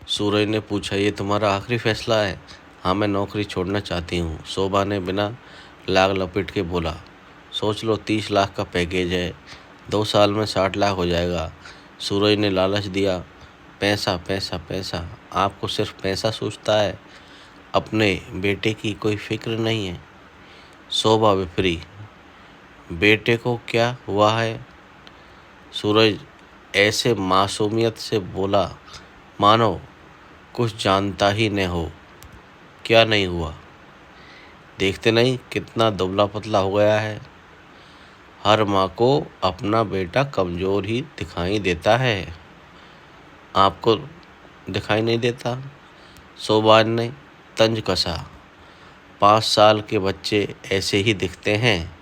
सूरज ने पूछा, ये तुम्हारा आखिरी फैसला है? हाँ, मैं नौकरी छोड़ना चाहती हूँ, शोभा ने बिना लाग लपेट के बोला। सोच लो, 30 लाख का पैकेज है, 2 साल में 60 लाख हो जाएगा। सूरज ने लालच दिया। पैसा पैसा पैसा, आपको सिर्फ पैसा सोचता है, अपने बेटे की कोई फिक्र नहीं है। शोभा विपरी, बेटे को क्या हुआ है? सूरज ऐसे मासूमियत से बोला मानो कुछ जानता ही न हो। क्या नहीं हुआ? देखते नहीं कितना दुबला पतला हो गया है। हर माँ को अपना बेटा कमज़ोर ही दिखाई देता है। आपको दिखाई नहीं देता? शोभा ने तंज कसा। 5 साल के बच्चे ऐसे ही दिखते हैं,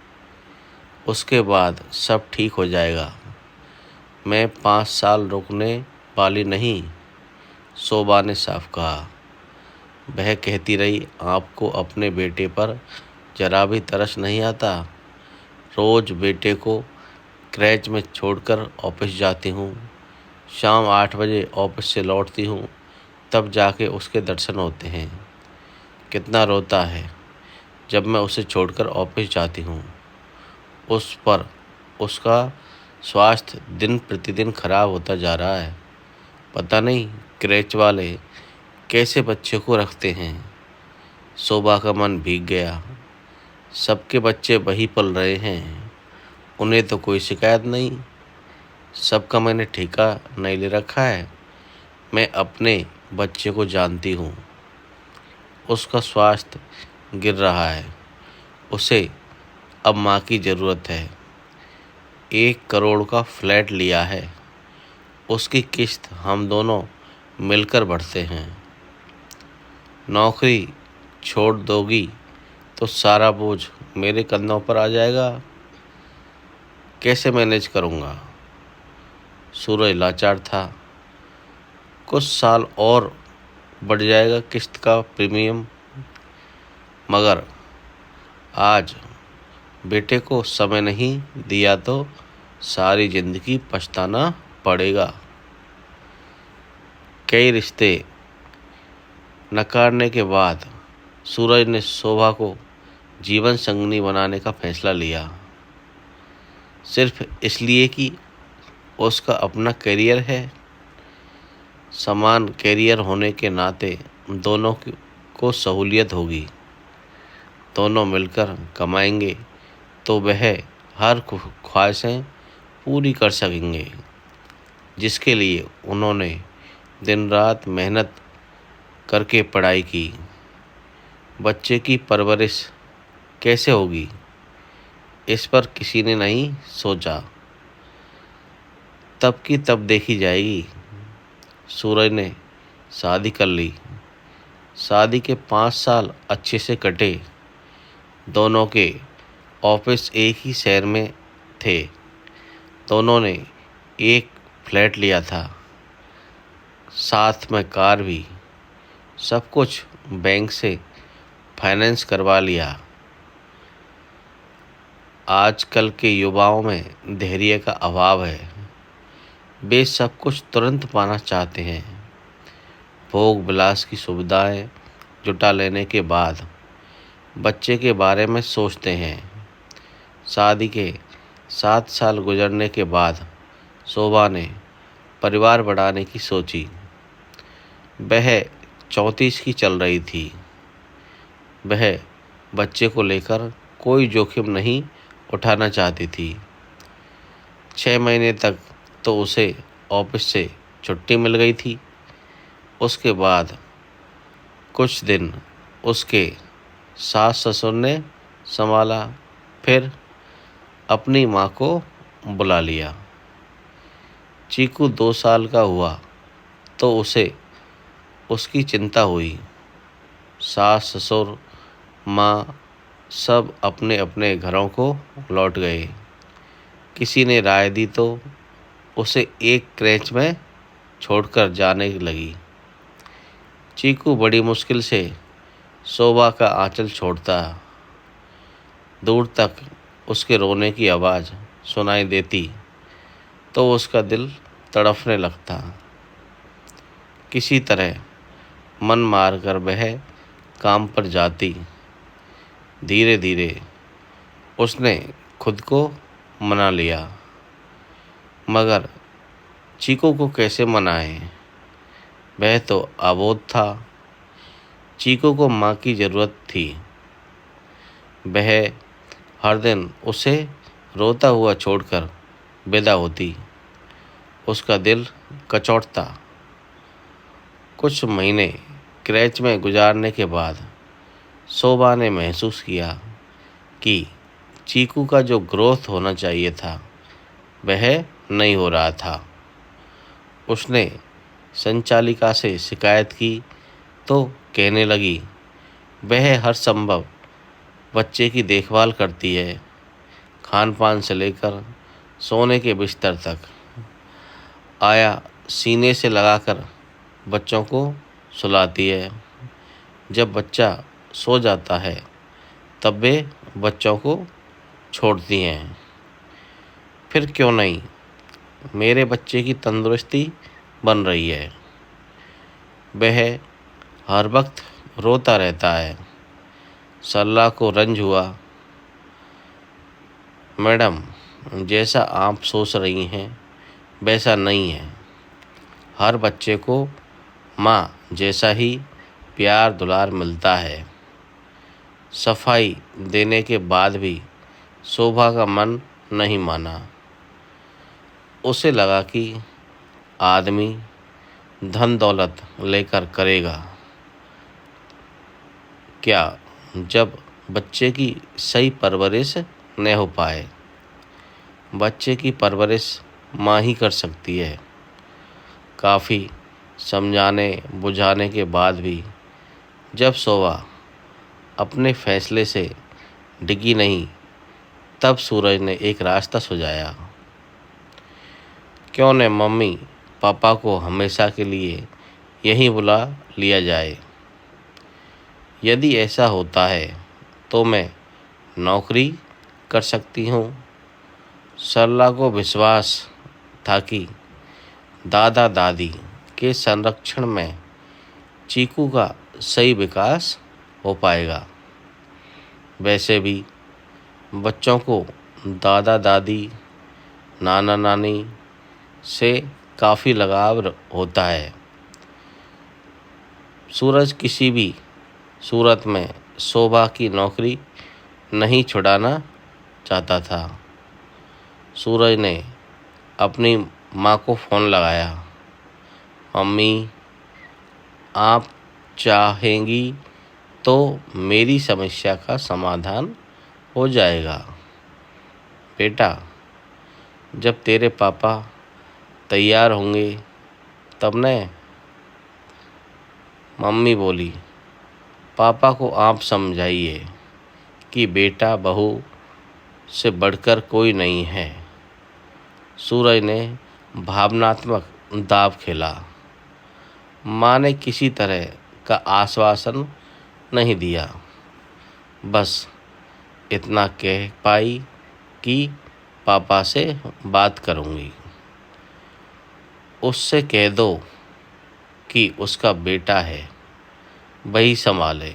उसके बाद सब ठीक हो जाएगा। मैं 5 साल रुकने वाली नहीं, शोभा ने साफ कहा। वह कहती रही, आपको अपने बेटे पर जरा भी तरस नहीं आता? रोज़ बेटे को क्रैच में छोड़कर ऑफिस जाती हूँ, शाम 8 बजे ऑफिस से लौटती हूँ, तब जाके उसके दर्शन होते हैं। कितना रोता है जब मैं उसे छोड़कर ऑफिस जाती हूँ। उस पर उसका स्वास्थ्य दिन प्रतिदिन खराब होता जा रहा है। पता नहीं क्रैच वाले कैसे बच्चे को रखते हैं। शोभा का मन भीग गया। सबके बच्चे वही पल रहे हैं, उन्हें तो कोई शिकायत नहीं। सबका मैंने ठेका नहीं ले रखा है। मैं अपने बच्चे को जानती हूँ, उसका स्वास्थ्य गिर रहा है, उसे अब माँ की ज़रूरत है। 1 करोड़ का फ्लैट लिया है, उसकी किस्त हम दोनों मिलकर भरते हैं। नौकरी छोड़ दोगी तो सारा बोझ मेरे कंधों पर आ जाएगा। कैसे मैनेज करूँगा? सूरज लाचार था। कुछ साल और बढ़ जाएगा किस्त का प्रीमियम, मगर आज बेटे को समय नहीं दिया तो सारी ज़िंदगी पछताना पड़ेगा। कई रिश्ते नकारने के बाद सूरज ने शोभा को जीवन संगनी बनाने का फैसला लिया, सिर्फ इसलिए कि उसका अपना करियर है। समान करियर होने के नाते दोनों को सहूलियत होगी। दोनों मिलकर कमाएंगे तो वह हर ख्वाहिशें पूरी कर सकेंगे, जिसके लिए उन्होंने दिन रात मेहनत करके पढ़ाई की। बच्चे की परवरिश कैसे होगी, इस पर किसी ने नहीं सोचा। तब की तब देखी जाएगी। सूरज ने शादी कर ली। शादी के 5 साल अच्छे से कटे। दोनों के ऑफिस एक ही शहर में थे। दोनों ने एक फ्लैट लिया था, साथ में कार भी। सब कुछ बैंक से फाइनेंस करवा लिया। आजकल के युवाओं में धैर्य का अभाव है। वे सब कुछ तुरंत पाना चाहते हैं। भोग विलास की सुविधाएं जुटा लेने के बाद बच्चे के बारे में सोचते हैं। शादी के 7 साल गुजरने के बाद शोभा ने परिवार बढ़ाने की सोची। वह 34 की चल रही थी। वह बच्चे को लेकर कोई जोखिम नहीं उठाना चाहती थी। 6 महीने तक तो उसे ऑफिस से छुट्टी मिल गई थी। उसके बाद कुछ दिन उसके सास ससुर ने संभाला, फिर अपनी माँ को बुला लिया। चीकू 2 साल का हुआ तो उसे उसकी चिंता हुई। सास ससुर माँ सब अपने अपने घरों को लौट गए। किसी ने राय दी तो उसे एक क्रैच में छोड़कर जाने लगी। चीकू बड़ी मुश्किल से शोभा का आंचल छोड़ता। दूर तक उसके रोने की आवाज़ सुनाई देती तो उसका दिल तड़पने लगता। किसी तरह मन मार कर वह काम पर जाती। धीरे धीरे उसने खुद को मना लिया, मगर चीकू को कैसे मनाए? वह तो अबोध था। चीकू को माँ की ज़रूरत थी। वह हर दिन उसे रोता हुआ छोड़कर विदा होती। उसका दिल कचौटता। कुछ महीने क्रैच में गुजारने के बाद शोभा ने महसूस किया कि चीकू का जो ग्रोथ होना चाहिए था वह नहीं हो रहा था। उसने संचालिका से शिकायत की तो कहने लगी, वह हर संभव बच्चे की देखभाल करती है, खान पान से लेकर सोने के बिस्तर तक। आया सीने से लगाकर बच्चों को सुलाती है। जब बच्चा सो जाता है तब वे बच्चों को छोड़ती हैं। फिर क्यों नहीं, मेरे बच्चे की तंदुरुस्ती बन रही है। वह हर वक्त रोता रहता है। सरला को रंज हुआ। मैडम, जैसा आप सोच रही हैं वैसा नहीं है। हर बच्चे को माँ जैसा ही प्यार दुलार मिलता है। सफाई देने के बाद भी शोभा का मन नहीं माना। उसे लगा कि आदमी धन दौलत लेकर करेगा क्या जब बच्चे की सही परवरिश न हो पाए। बच्चे की परवरिश माँ ही कर सकती है। काफ़ी समझाने बुझाने के बाद भी जब शोभा अपने फैसले से डिगी नहीं, तब सूरज ने एक रास्ता सुझाया। क्यों न मम्मी पापा को हमेशा के लिए यहीं बुला लिया जाए। यदि ऐसा होता है तो मैं नौकरी कर सकती हूँ। सरला को विश्वास था कि दादा दादी के संरक्षण में चीकू का सही विकास हो पाएगा। वैसे भी बच्चों को दादा दादी नाना नानी से काफ़ी लगाव होता है। सूरज किसी भी सूरत में शोभा की नौकरी नहीं छुड़ाना चाहता था। सूरज ने अपनी माँ को फ़ोन लगाया। मम्मी, आप चाहेंगी तो मेरी समस्या का समाधान हो जाएगा। बेटा, जब तेरे पापा तैयार होंगे तब न। मम्मी बोली, पापा को आप समझाइए कि बेटा बहू से बढ़कर कोई नहीं है। सूरज ने भावनात्मक दाव खेला। माँ ने किसी तरह का आश्वासन नहीं दिया, बस इतना कह पाई कि पापा से बात करूँगी। उससे कह दो कि उसका बेटा है, वही संभाले।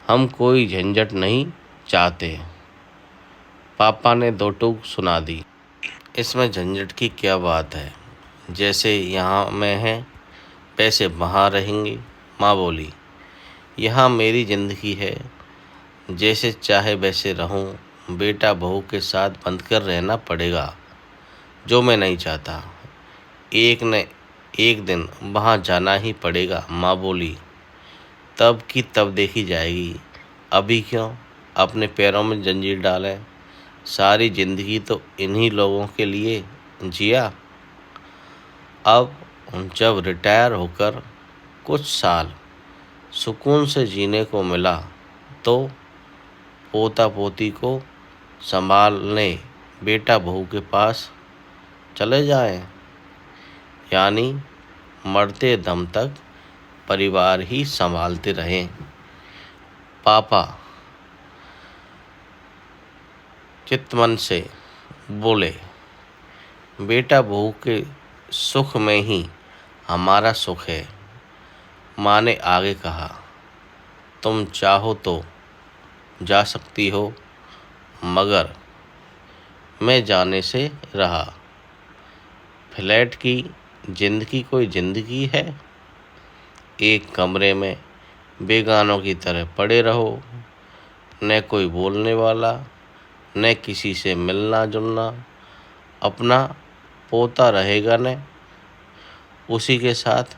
हम कोई झंझट नहीं चाहते। पापा ने दो टूक सुना दी। इसमें झंझट की क्या बात है? जैसे यहाँ मैं हैं वैसे वहाँ रहेंगे। माँ बोली, यहाँ मेरी ज़िंदगी है, जैसे चाहे वैसे रहूँ। बेटा बहू के साथ बंध कर रहना पड़ेगा, जो मैं नहीं चाहता। एक न एक दिन वहाँ जाना ही पड़ेगा। माँ बोली, तब की तब देखी जाएगी। अभी क्यों अपने पैरों में जंजीर डालें? सारी ज़िंदगी तो इन्हीं लोगों के लिए जिया। अब जब रिटायर होकर कुछ साल सुकून से जीने को मिला तो पोता पोती को संभालने बेटा बहू के पास चले जाएं, यानी मरते दम तक परिवार ही संभालते रहें। पापा चितमन से बोले, बेटा बहू के सुख में ही हमारा सुख है। माँ ने आगे कहा, तुम चाहो तो जा सकती हो, मगर मैं जाने से रहा। फ्लैट की जिंदगी कोई जिंदगी है? एक कमरे में बेगानों की तरह पड़े रहो, न कोई बोलने वाला, न किसी से मिलना जुलना। अपना पोता रहेगा न, उसी के साथ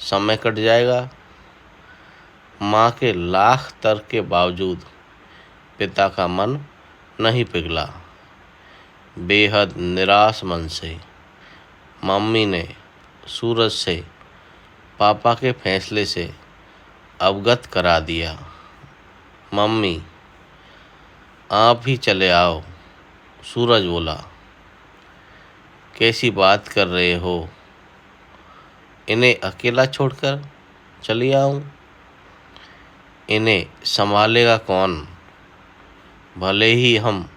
समय कट जाएगा। माँ के लाख तर्क के बावजूद पिता का मन नहीं पिघला। बेहद निराश मन से मम्मी ने सूरज से पापा के फैसले से अवगत करा दिया। मम्मी, आप ही चले आओ, सूरज बोला। कैसी बात कर रहे हो? इन्हें अकेला छोड़कर चली आऊं? इन्हें संभालेगा कौन? भले ही हम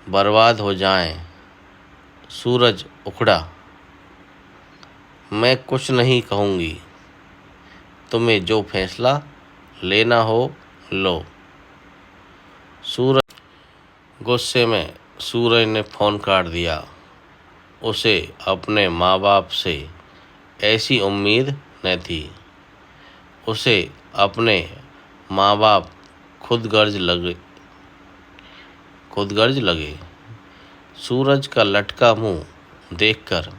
बर्बाद हो जाएं। सूरज उखड़ा। मैं कुछ नहीं कहूँगी, तुम्हें जो फैसला लेना हो लो। सूरज गुस्से में सूरज ने फ़ोन काट दिया। उसे अपने माँ बाप से ऐसी उम्मीद न थी। उसे अपने माँ बाप खुदगर्ज लगे। सूरज का लटका मुंह देखकर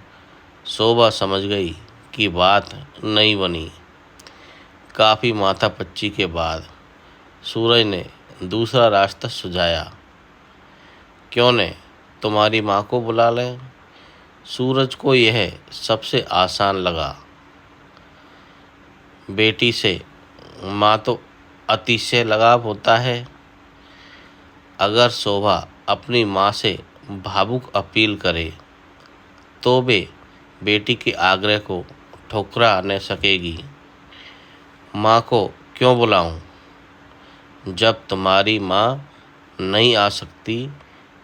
शोभा समझ गई कि बात नहीं बनी। काफ़ी माथापच्ची के बाद सूरज ने दूसरा रास्ता सुझाया। क्यों न तुम्हारी माँ को बुला लें? सूरज को यह सबसे आसान लगा। बेटी से माँ तो अतिशय लगाव होता है। अगर शोभा अपनी माँ से भावुक अपील करे तो वे बेटी के आग्रह को ठुकरा न सकेगी। माँ को क्यों बुलाऊं? जब तुम्हारी माँ नहीं आ सकती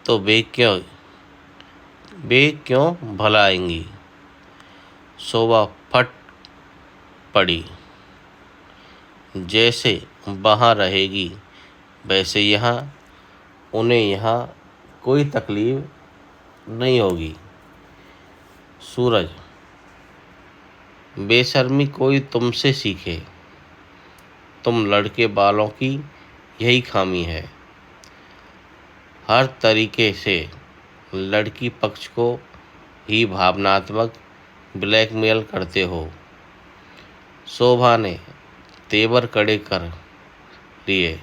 तो वे क्यों भला आएंगी? शोभा फट पड़ी। जैसे वहाँ रहेगी वैसे उन्हें यहाँ कोई तकलीफ नहीं होगी। सूरज, बेशर्मी कोई तुमसे सीखे। तुम लड़के वालों की यही खामी है। हर तरीके से लड़की पक्ष को ही भावनात्मक ब्लैकमेल करते हो। शोभा ने तेवर कड़े कर लिए।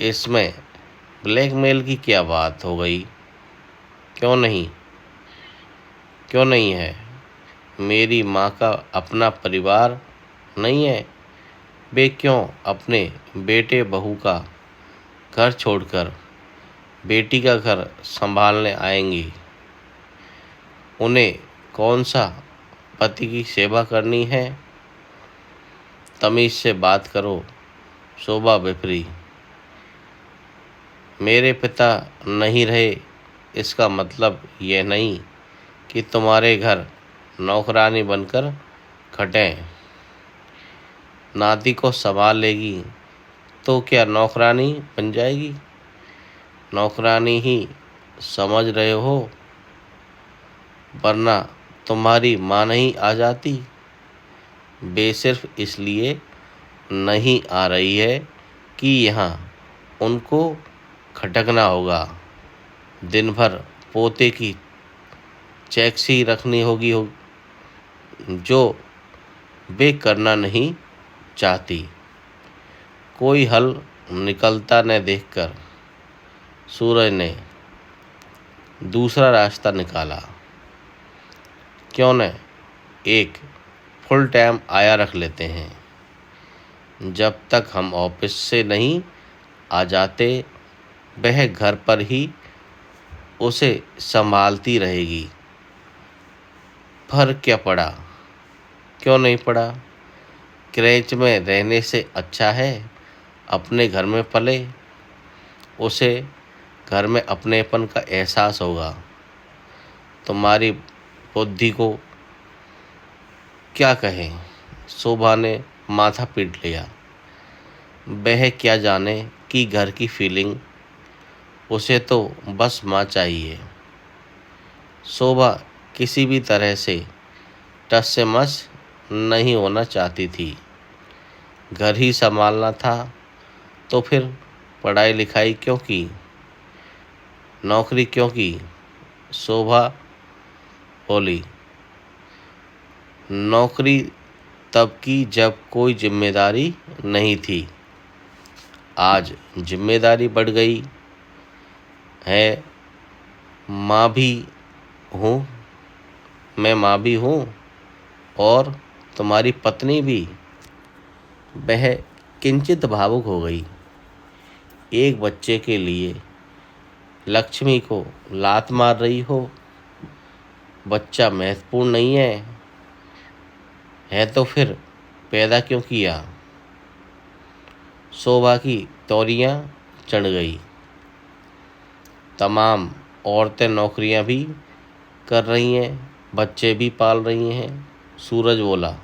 इसमें ब्लैकमेल की क्या बात हो गई? क्यों नहीं है? मेरी माँ का अपना परिवार नहीं है? वे क्यों अपने बेटे बहू का घर छोड़कर बेटी का घर संभालने आएंगी? उन्हें कौन सा पति की सेवा करनी है? तमीज़ से बात करो। शोभा बिफरी। मेरे पिता नहीं रहे इसका मतलब यह नहीं कि तुम्हारे घर नौकरानी बनकर खटें। नाती को संभाल लेगी तो क्या नौकरानी बन जाएगी? नौकरानी ही समझ रहे हो, वरना तुम्हारी माँ नहीं आ जाती। वे सिर्फ इसलिए नहीं आ रही है कि यहाँ उनको खटकना होगा। दिन भर पोते की चैकसी रखनी होगी जो वे करना नहीं चाहती। कोई हल निकलता न देखकर सूरज ने दूसरा रास्ता निकाला। क्यों न एक फुल टाइम आया रख लेते हैं। जब तक हम ऑफिस से नहीं आ जाते वह घर पर ही उसे संभालती रहेगी। फर्क क्या पड़ा? क्यों नहीं पड़ा? क्रेच में रहने से अच्छा है अपने घर में पले। उसे घर में अपनेपन का एहसास होगा। तुम्हारी बुद्धि को क्या कहें, शोभा ने माथा पीट लिया। वह क्या जाने कि घर की फीलिंग, उसे तो बस माँ चाहिए। शोभा किसी भी तरह से टस से मस नहीं होना चाहती थी। घर ही संभालना था तो फिर पढ़ाई लिखाई क्यों की, नौकरी क्यों की। शोभा बोली, नौकरी तब की जब कोई जिम्मेदारी नहीं थी। आज जिम्मेदारी बढ़ गई है। माँ भी हूँ, मैं माँ भी हूँ और तुम्हारी पत्नी भी। वह किंचित भावुक हो गई। एक बच्चे के लिए लक्ष्मी को लात मार रही हो। बच्चा महत्वपूर्ण नहीं है तो फिर पैदा क्यों किया। शोभा की तौरियां चढ़ गई। तमाम औरतें नौकरियां भी कर रही हैं, बच्चे भी पाल रही हैं। सूरज बोला,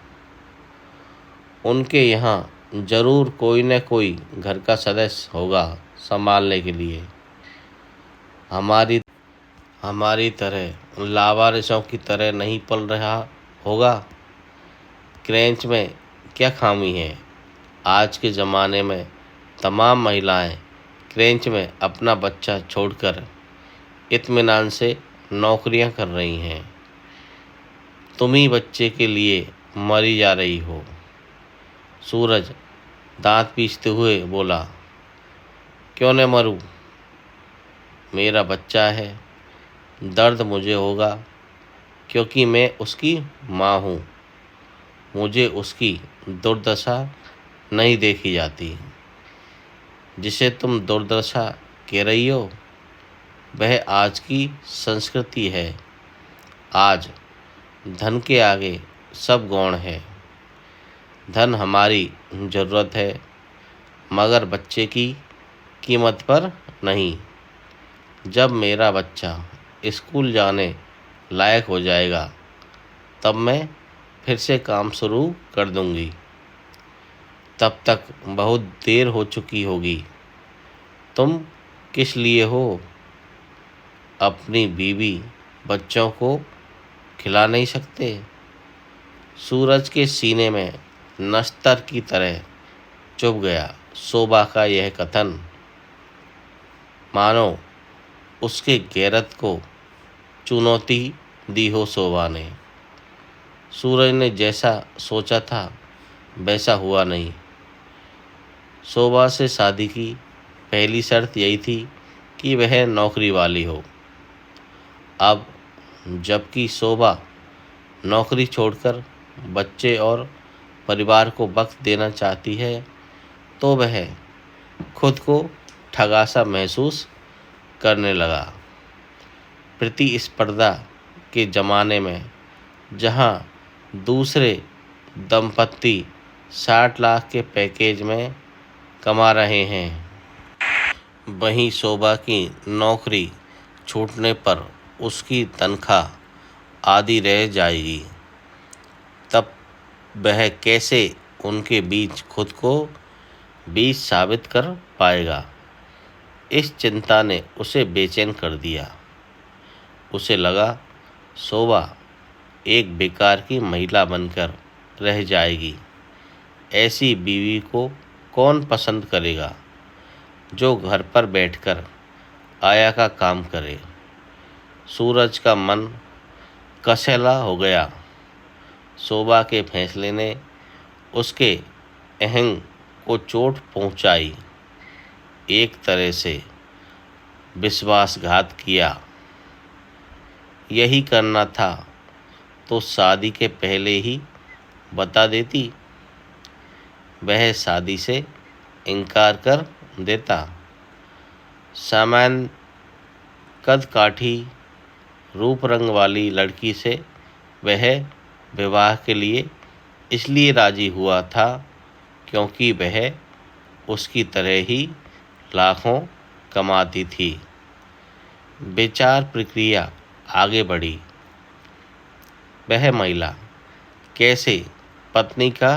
उनके यहाँ जरूर कोई न कोई घर का सदस्य होगा संभालने के लिए। हमारी तरह लावारिसों की तरह नहीं पल रहा होगा। क्रेंच में क्या खामी है। आज के ज़माने में तमाम महिलाएं क्रेंच में अपना बच्चा छोड़कर इत्मीनान से नौकरियां कर रही हैं। तुम ही बच्चे के लिए मरी जा रही हो। सूरज दांत पीसते हुए बोला, क्यों न मरूं, मेरा बच्चा है। दर्द मुझे होगा क्योंकि मैं उसकी माँ हूँ। मुझे उसकी दुर्दशा नहीं देखी जाती। जिसे तुम दुर्दशा कह रही हो वह आज की संस्कृति है। आज धन के आगे सब गौण है। धन हमारी ज़रूरत है मगर बच्चे की कीमत पर नहीं। जब मेरा बच्चा स्कूल जाने लायक हो जाएगा तब मैं फिर से काम शुरू कर दूंगी। तब तक बहुत देर हो चुकी होगी। तुम किस लिए हो, अपनी बीवी बच्चों को खिला नहीं सकते। सूरज के सीने में नश्तर की तरह चुभ गया। शोभा का यह कथन मानो उसके गैरत को चुनौती दी हो। शोभा ने, सूरज ने जैसा सोचा था वैसा हुआ नहीं। शोभा से शादी की पहली शर्त यही थी कि वह नौकरी वाली हो। अब जबकि शोभा नौकरी छोड़कर बच्चे और परिवार को वक्त देना चाहती है तो वह खुद को ठगा सा महसूस करने लगा। प्रतिस्पर्धा के ज़माने में जहां दूसरे दंपत्ति 60 लाख के पैकेज में कमा रहे हैं, वहीं शोभा की नौकरी छूटने पर उसकी तनख्वाह आधी रह जाएगी। तब वह कैसे उनके बीच खुद को बीच साबित कर पाएगा। इस चिंता ने उसे बेचैन कर दिया। उसे लगा शोभा एक बेकार की महिला बनकर रह जाएगी। ऐसी बीवी को कौन पसंद करेगा जो घर पर बैठकर आया का काम करे। सूरज का मन कसैला हो गया। शोभा के फैसले ने उसके अहंग को चोट पहुंचाई। एक तरह से विश्वासघात किया। यही करना था तो शादी के पहले ही बता देती। वह शादी से इनकार कर देता। सामान्य कद काठी रूप रंग वाली लड़की से वह विवाह के लिए इसलिए राजी हुआ था क्योंकि वह उसकी तरह ही लाखों कमाती थी। विचार प्रक्रिया आगे बढ़ी। वह महिला कैसे पत्नी का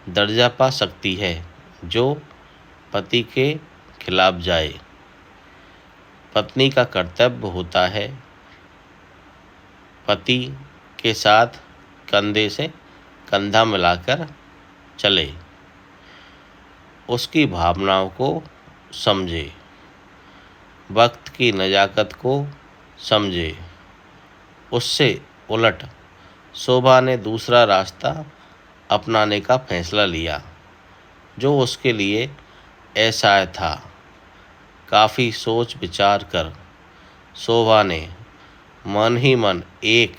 दर्जा पा सकती है जो पति के खिलाफ जाए। पत्नी का कर्तव्य होता है पति के साथ कंधे से कंधा मिलाकर चले, उसकी भावनाओं को समझे, वक्त की नज़ाकत को समझे। उससे उलट शोभा ने दूसरा रास्ता अपनाने का फैसला लिया जो उसके लिए असह्य था। काफ़ी सोच विचार कर शोभा ने मन ही मन एक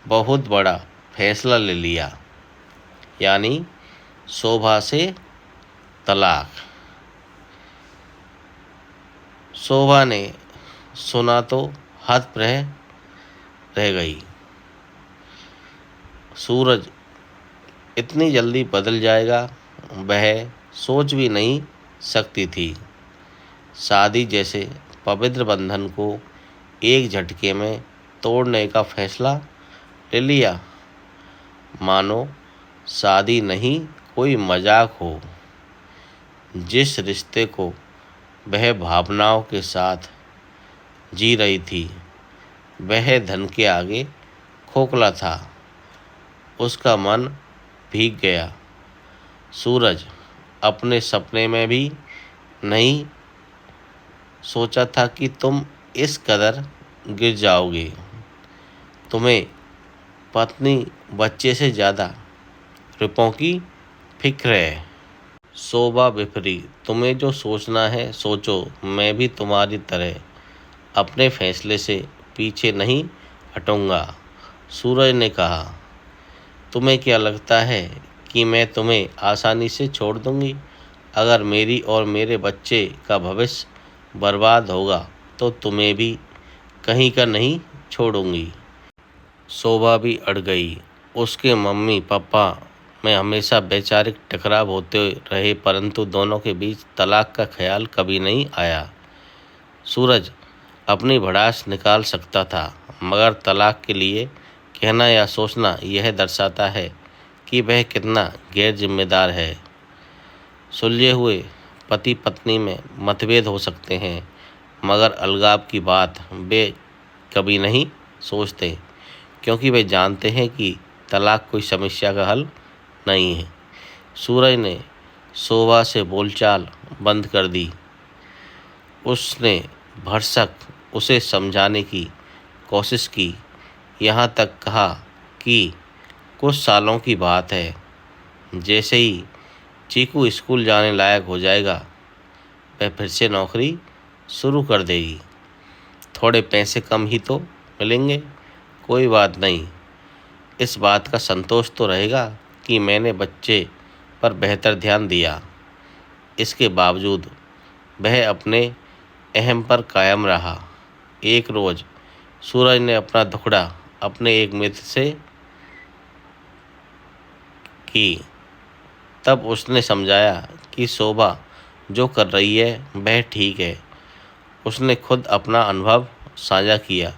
बहुत बड़ा फैसला ले लिया, यानी शोभा से तलाक। शोभा ने सुना तो हतप्रभ रह गई। सूरज इतनी जल्दी बदल जाएगा वह सोच भी नहीं सकती थी। शादी जैसे पवित्र बंधन को एक झटके में तोड़ने का फैसला ले लिया, मानो शादी नहीं कोई मजाक हो। जिस रिश्ते को वह भावनाओं के साथ जी रही थी वह धन के आगे खोखला था। उसका मन भीग गया। सूरज अपने सपने में भी नहीं सोचा था कि तुम इस कदर गिर जाओगे। तुम्हें पत्नी बच्चे से ज़्यादा रुपयों की फिक्र है। शोभा विपरी, तुम्हें जो सोचना है सोचो, मैं भी तुम्हारी तरह अपने फैसले से पीछे नहीं हटूंगा। सूरज ने कहा, तुम्हें क्या लगता है कि मैं तुम्हें आसानी से छोड़ दूंगी? अगर मेरी और मेरे बच्चे का भविष्य बर्बाद होगा तो तुम्हें भी कहीं का नहीं छोड़ूंगी। शोभा भी अड़ गई। उसके मम्मी पापा में हमेशा वैचारिक टकराव होते रहे, परंतु दोनों के बीच तलाक का ख्याल कभी नहीं आया। सूरज अपनी भड़ास निकाल सकता था, मगर तलाक के लिए कहना या सोचना यह दर्शाता है कि वह कितना गैर जिम्मेदार है। सुलझे हुए पति पत्नी में मतभेद हो सकते हैं, मगर अलगाव की बात वे कभी नहीं सोचते, क्योंकि वे जानते हैं कि तलाक कोई समस्या का हल नहीं है। सूरज ने शोभा से बोलचाल बंद कर दी। उसने भरसक उसे समझाने की कोशिश की, यहाँ तक कहा कि कुछ सालों की बात है, जैसे ही चीकू स्कूल जाने लायक हो जाएगा वह फिर से नौकरी शुरू कर देगी। थोड़े पैसे कम ही तो मिलेंगे, कोई बात नहीं। इस बात का संतोष तो रहेगा कि मैंने बच्चे पर बेहतर ध्यान दिया। इसके बावजूद वह अपने अहम पर कायम रहा। एक रोज़ सूरज ने अपना दुखड़ा अपने एक मित्र से की। तब उसने समझाया कि शोभा जो कर रही है वह ठीक है। उसने खुद अपना अनुभव साझा किया,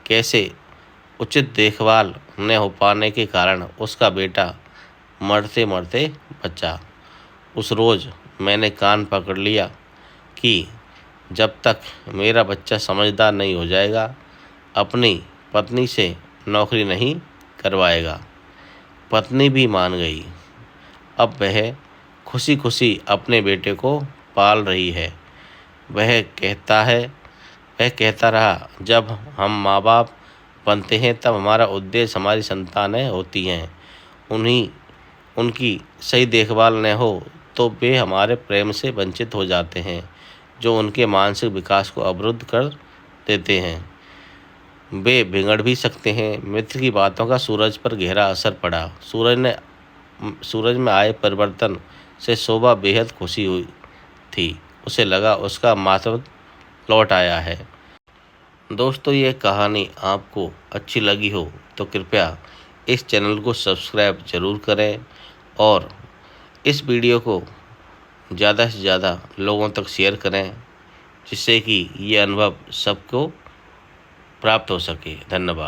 कैसे उचित देखभाल न हो पाने के कारण उसका बेटा मरते मरते बचा। उस रोज़ मैंने कान पकड़ लिया कि जब तक मेरा बच्चा समझदार नहीं हो जाएगा अपनी पत्नी से नौकरी नहीं करवाएगा। पत्नी भी मान गई। अब वह खुशी खुशी अपने बेटे को पाल रही है। वह कहता रहा, जब हम माँ बाप बनते हैं तब हमारा उद्देश्य हमारी संतानें होती हैं। उनकी सही देखभाल न हो तो वे हमारे प्रेम से वंचित हो जाते हैं, जो उनके मानसिक विकास को अवरुद्ध कर देते हैं। वे बिगड़ भी सकते हैं। मित्र की बातों का सूरज पर गहरा असर पड़ा। सूरज में आए परिवर्तन से शोभा बेहद खुशी हुई थी। उसे लगा उसका मातृत्व लौट आया है। दोस्तों, ये कहानी आपको अच्छी लगी हो तो कृपया इस चैनल को सब्सक्राइब ज़रूर करें और इस वीडियो को ज़्यादा से ज़्यादा लोगों तक शेयर करें, जिससे कि ये अनुभव सबको प्राप्त हो सके। धन्यवाद।